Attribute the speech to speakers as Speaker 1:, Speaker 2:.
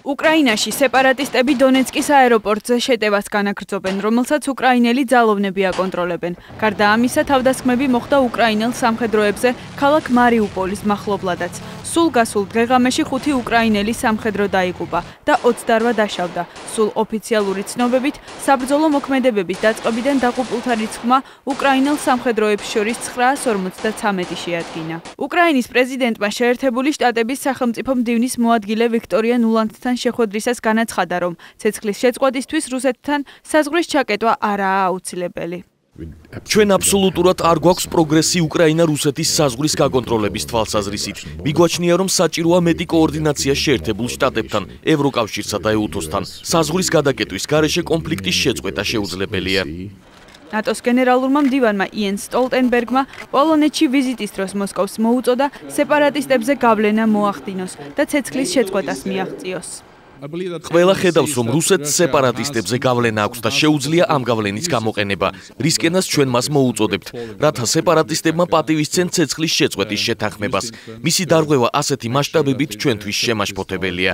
Speaker 1: უკრაინაში სეპარატისტები დონეცკის აეროპორტზე შეტევას განაგრძობენ, რომელსაც უკრაინელი ძალოვნები აკონტროლებენ. გარდა ამისა, თავდასხმები მოხდა უკრაინელ სამხედროებზე ქალაქ მარიუპოლის მახლობლადაც. სულ გასულ დღე-ღამეში 5 უკრაინელი სამხედრო დაიღუპა და 28 დაშავდა. სულ ოფიციალური ცნობებით, საბრძოლო მოქმედებების დაწყებიდან დაღუპულთა რიცხვმა უკრაინელ სამხედროებს შორის 953 შეადგინა. უკრაინის პრეზიდენტმა შეერთებული შტატების სახელმწიფო მდივნის მოადგილე ვიქტორია ნულანდთან შეხვედრისას განაცხადა, რომ ცეცხლის შეწყვეტისთვის რუსეთთან საზღვრის ჩაკეტვა არაა აუცილებელი.
Speaker 2: ჩვენ აბსოლუტურად არ გვაქვს პროგრესი უკრაინა-რუსეთის საზღვრის გაკონტროლების თვალსაზრისით. მიგვაჩნია, რომ საჭიროა მეტი კოორდინაცია შეერთებულ შტატებთან, ევროკავშირსა და ეუთოს-თან. საზღვრის გადაკეტვის გარეშე კონფლიქტის შეწყვეტა შეუძლებელია.
Speaker 1: ნატოს გენერალურმა მდივანმა იენს სტოლტენბერგმა პოლონეთში ვიზიტის დროს მოსკოვს მოუწოდა სეპარატისტებზე გავლენა მოახდინოს და ცეცხლის შეწყვეტას მიაღწიოს.
Speaker 2: ყველა ხედავს, რომ რუსეთს სეპარატისტებზე გავლენა აქვს და შეუძლია ამ გავლენის გამოყენება. რისკენას ჩვენ მას მოუწოდებთ, რათა სეპარატისტებმა პატივისცენ ცეცხლის შეწყვეტის შეთანხმებას. მისი დარღვევა ასეთი მასშტაბებით ჩვენთვის შემაშფოთებელია.